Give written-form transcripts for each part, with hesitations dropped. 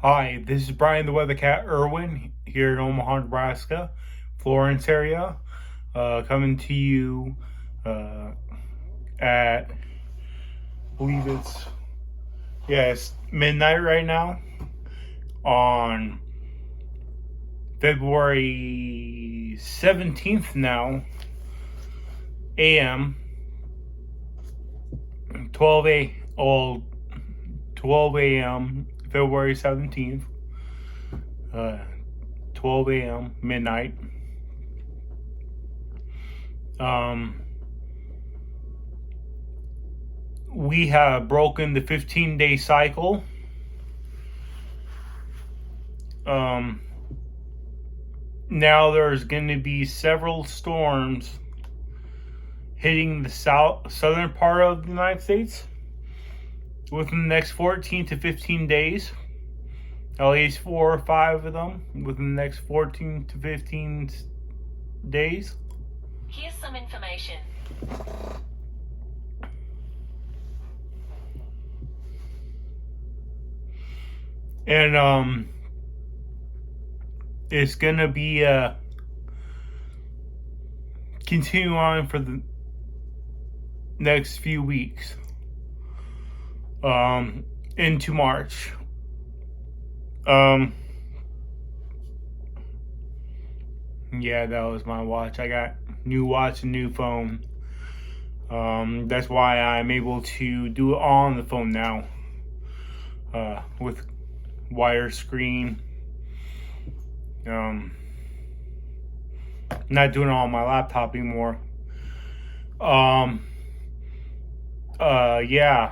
Hi, this is Brian the Weather Cat Urwin here in Omaha, Nebraska, Florence area, coming to you at, I believe it's midnight right now on February 17th now, a.m., 12 a.m., February 17th, 12 a.m., midnight. We have broken the 15-day cycle. Now there's going to be several storms hitting the southern part of the United States within the next 14 to 15 days. At least 4 or 5 of them within the next 14 to 15 days. Here's some information. And it's gonna be continue on for the next few weeks into March. Yeah, that was my watch. I got new watch and new phone. That's why I'm able to do it all on the phone now. With wire screen. Not doing it on my laptop anymore. Yeah.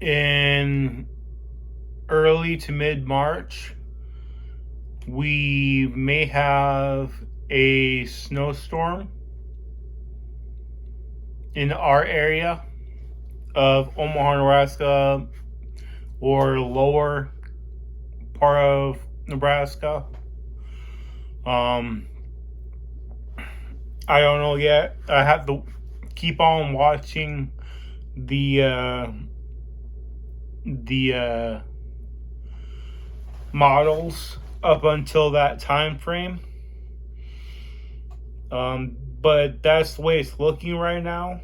In early to mid-March, we may have a snowstorm in our area of Omaha, Nebraska, or lower part of Nebraska. I don't know yet. I have to keep on watching the models up until that time frame. But that's the way it's looking right now.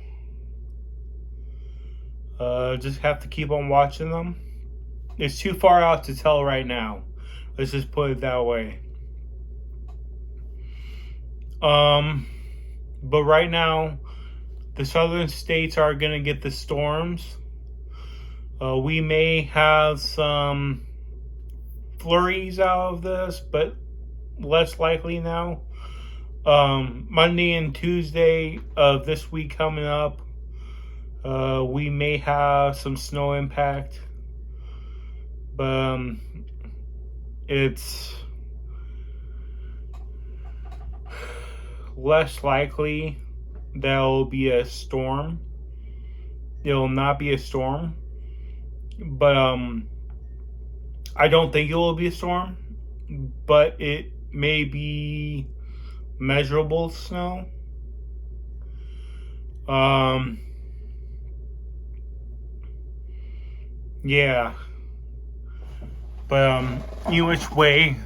Just have to keep on watching them. It's too far out to tell right now. Let's just put it that way. But right now, the southern states are going to get the storms. We may have some flurries out of this, but less likely now. Monday and Tuesday of this week coming up, we may have some snow impact. But it's less likely there'll be a storm. It'll not be a storm. But I don't think it will be a storm. But it may be measurable snow. Yeah. But either which way,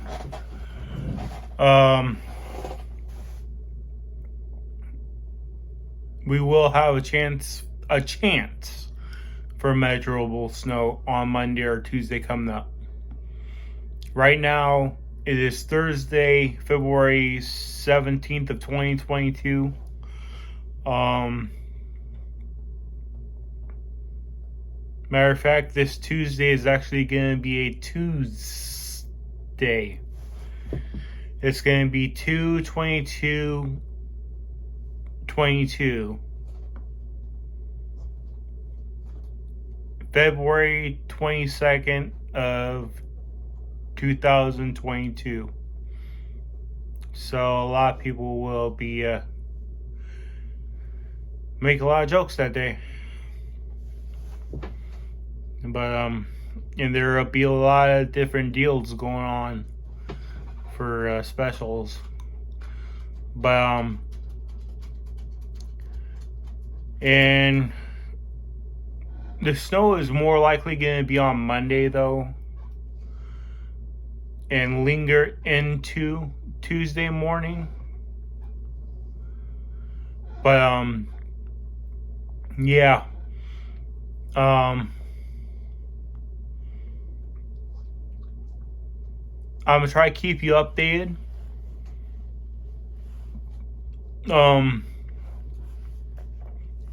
we will have a chance for measurable snow on Monday or Tuesday coming up. Right now, it is Thursday, February 17th of 2022. Matter of fact, this Tuesday is actually going to be a Tuesday. It's going to be 2/22/22. February 22nd of 2022. So a lot of people will be make a lot of jokes that day. But and there will be a lot of different deals going on for specials. But and The snow is more likely going to be on Monday, though, and linger into Tuesday morning. But, yeah. I'm going to try to keep you updated.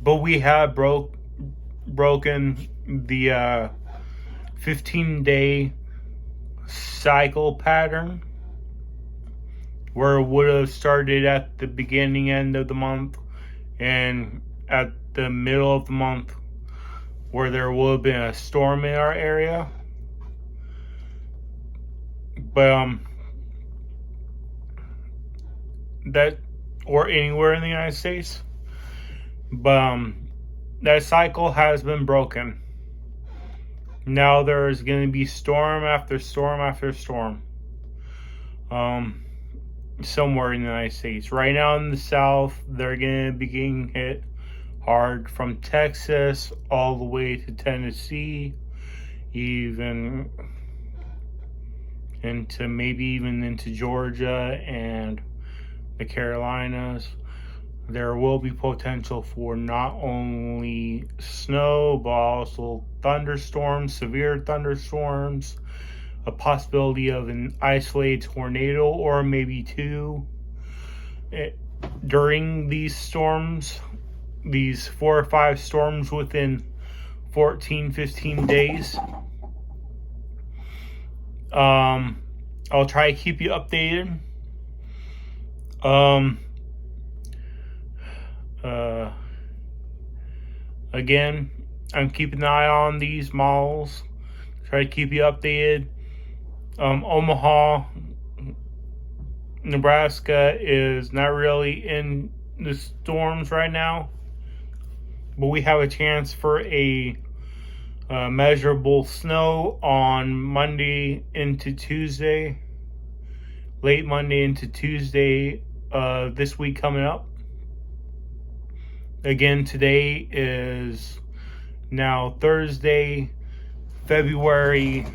But we have broken the 15-day cycle pattern, where it would have started at the beginning end of the month and at the middle of the month, where there would have been a storm in our area. But that, or anywhere in the United States. But that cycle has been broken. Now there's going to be storm after storm after storm. Somewhere in the United States. Right now in the South, they're going to be getting hit hard from Texas all the way to Tennessee, even into maybe even into Georgia and the Carolinas. There will be potential for not only snow, but also thunderstorms, severe thunderstorms, a possibility of an isolated tornado or maybe two during these storms, these 4 or 5 storms within 14-15 days. I'll try to keep you updated. Again, I'm keeping an eye on these malls. Try to keep you updated. Omaha, Nebraska is not really in the storms right now, but we have a chance for a measurable snow on Monday into Tuesday, late Monday into Tuesday this week coming up. Again, today is now Thursday, February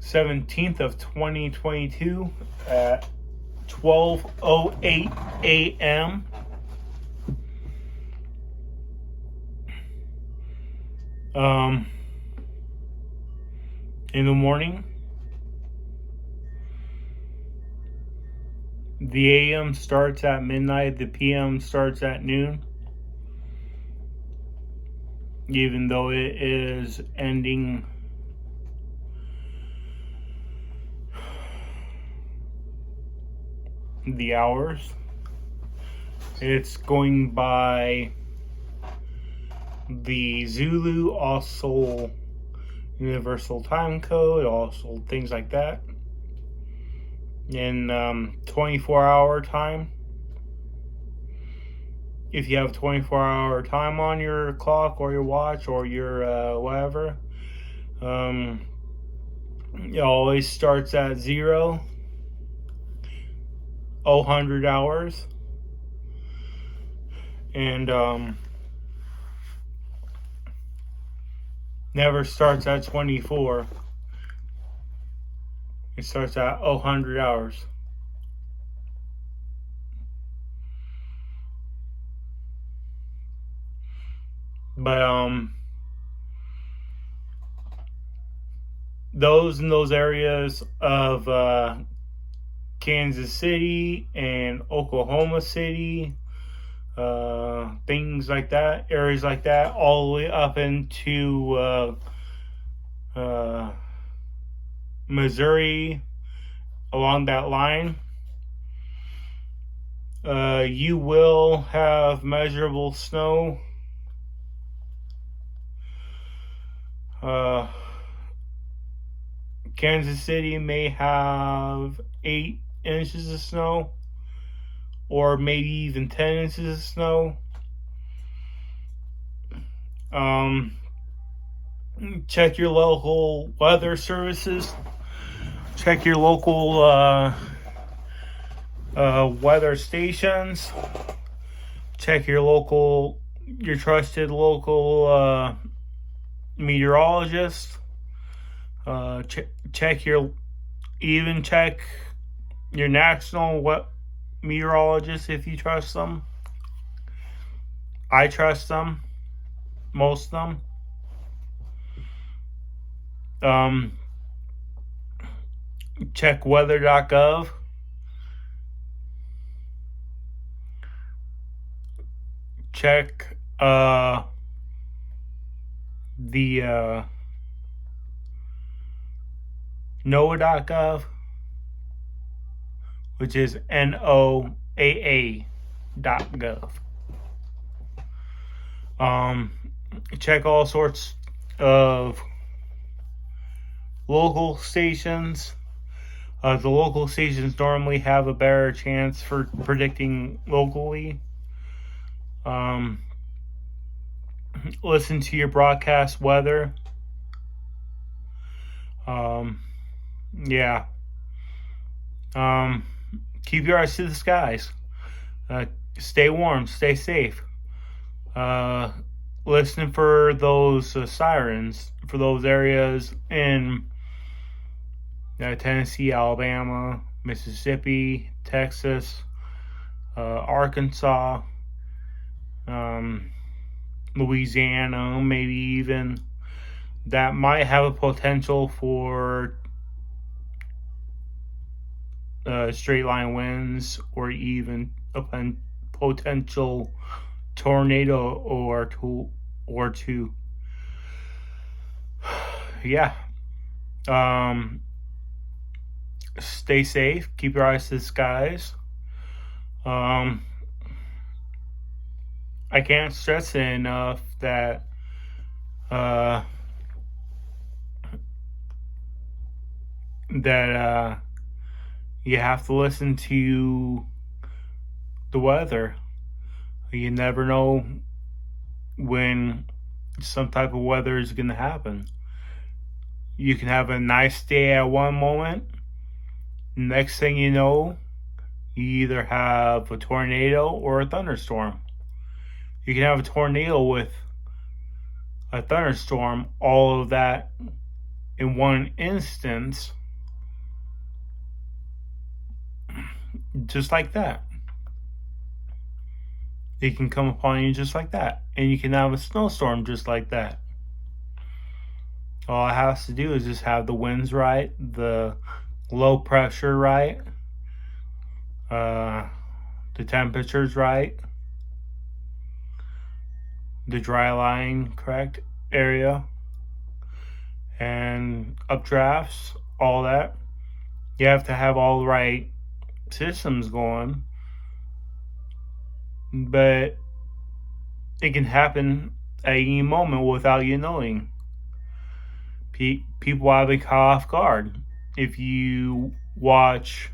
17th of 2022 at 12:08 a.m. In the morning. The AM starts at midnight, the PM starts at noon. Even though it is ending the hours, it's going by the Zulu, also Universal Time Code, also things like that. In 24-hour time. If you have 24-hour time on your clock or your watch or your whatever, it always starts at 0, 100 hours, and never starts at 24. It starts at 100 hours. But those in those areas of Kansas City and Oklahoma City, things like that, areas like that, all the way up into Missouri, along that line, you will have measurable snow. Kansas City may have 8 inches of snow, or maybe even 10 inches of snow. Check your local weather services. Check your local weather stations. Check your local your trusted local meteorologist. Check your national meteorologist if you trust them. I trust them, most of them. Check weather.gov. Check the NOAA.gov, which is NOAA.gov. Check all sorts of local stations. The local stations normally have a better chance for predicting locally. Listen to your broadcast weather. Yeah. Keep your eyes to the skies. Stay warm. Stay safe. Listen for those sirens for those areas in Tennessee, Alabama, Mississippi, Texas, Arkansas, Louisiana, maybe even, that might have a potential for straight line winds or even a potential tornado or two. Yeah. Stay safe. Keep your eyes to the skies. I can't stress it enough that you have to listen to the weather. You never know when some type of weather is going to happen. You can have a nice day at one moment. Next thing you know, you either have a tornado or a thunderstorm. You can have a tornado with a thunderstorm, all of that in one instance, just like that. It can come upon you just like that. And you can have a snowstorm just like that. All it has to do is just have the winds right, the low pressure right, the temperatures right, the dry line correct area, and updrafts, all that. You have to have all the right systems going, but it can happen at any moment without you knowing. People have been caught off guard. If you watch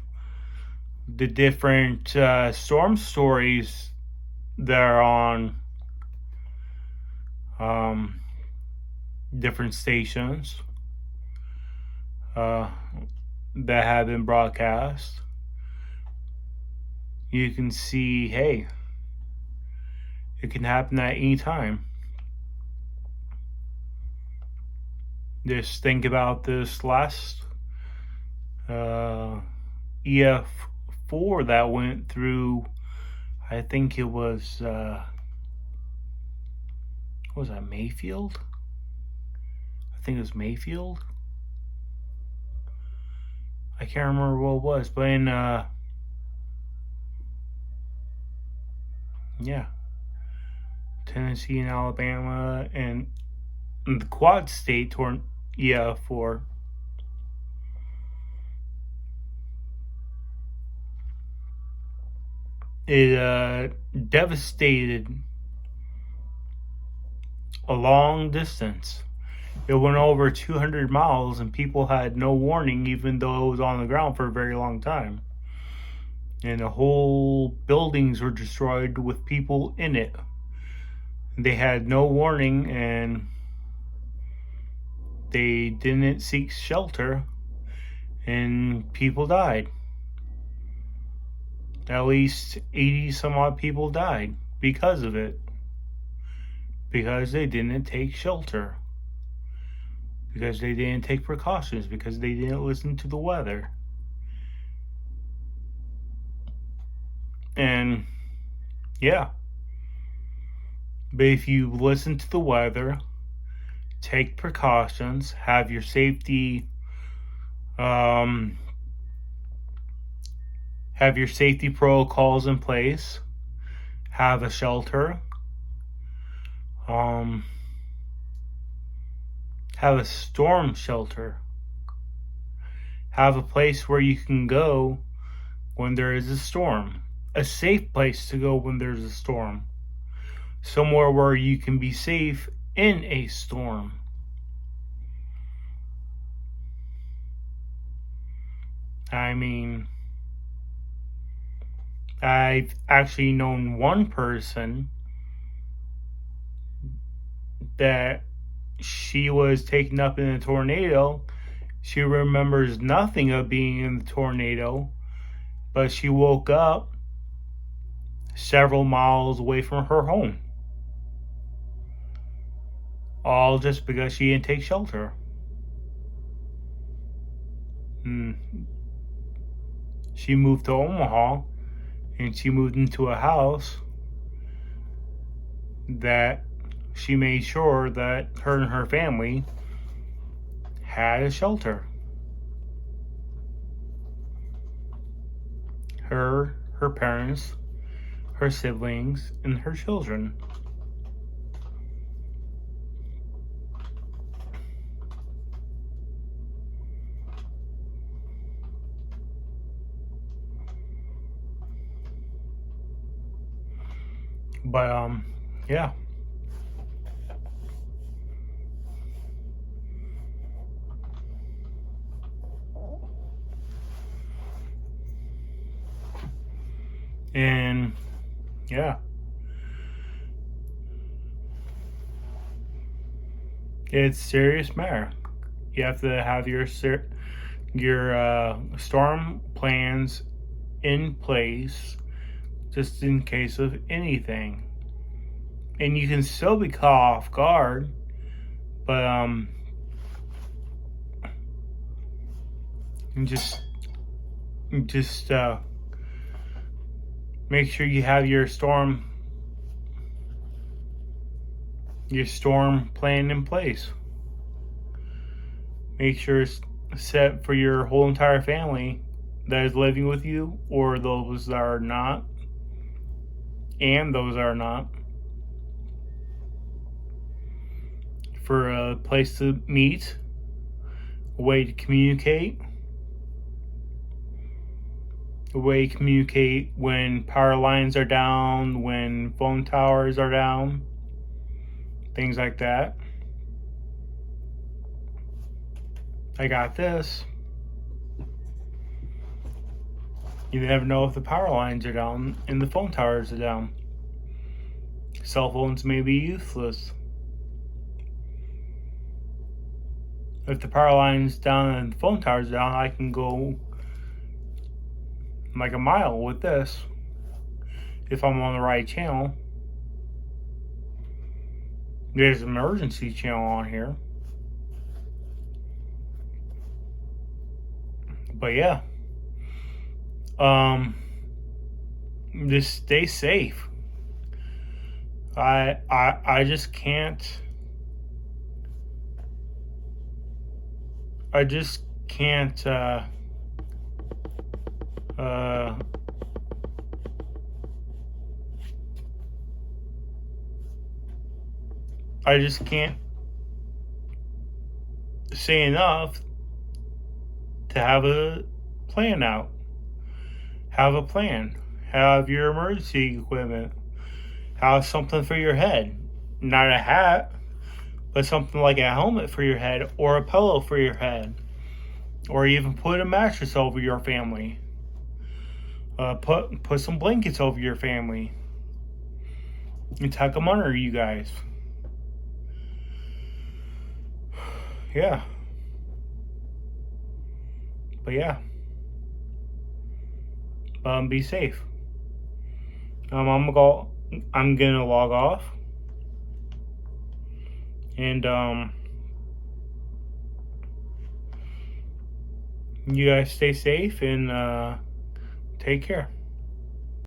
the different storm stories that are on different stations that have been broadcast, you can see, hey, it can happen at any time. Just think about this last EF4 that went through, I think it was, what was that, Mayfield? I think it was Mayfield. I can't remember what it was, but in, Tennessee and Alabama and the Quad State EF4. It devastated a long distance. It went over 200 miles and people had no warning, even though it was on the ground for a very long time. And the whole buildings were destroyed with people in it. They had no warning and they didn't seek shelter and people died. At least 80 some odd people died because of it. because they didn't take shelter, because they didn't take precautions, because they didn't listen to the weather. And yeah, but if you listen to the weather, take precautions, have your safety um, have your safety protocols in place, have a shelter, um, have a storm shelter, have a place where you can go when there is a storm, a safe place to go when there's a storm, somewhere where you can be safe in a storm. I mean, I've actually known one person that she was taken up in a tornado. She remembers nothing of being in the tornado, but she woke up several miles away from her home. All just because she didn't take shelter. She moved to Omaha, and she moved into a house that she made sure that her and her family had a shelter. Her parents, her siblings, and her children. But yeah. And yeah. It's serious matter. You have to have your storm plans in place just in case of anything. And you can still be caught off guard, but just make sure you have your storm plan in place. Make sure it's set for your whole entire family that is living with you, or those that are not, and those that are not, for a place to meet, a way to communicate, when power lines are down, when phone towers are down, things like that. I got this. You never know if the power lines are down and the phone towers are down. Cell phones may be useless. If the power line's down and the phone tower's down, I can go like a mile with this if I'm on the right channel. There's an emergency channel on here. But yeah. Just stay safe. I just can't I just can't say enough to have a plan out. Have a plan. Have your emergency equipment. Have something for your head. Not a hat, but something like a helmet for your head, or a pillow for your head, or even put a mattress over your family. Put some blankets over your family and tuck them under you guys. Yeah. But yeah. Be safe. I'm gonna log off. And you guys stay safe and take care.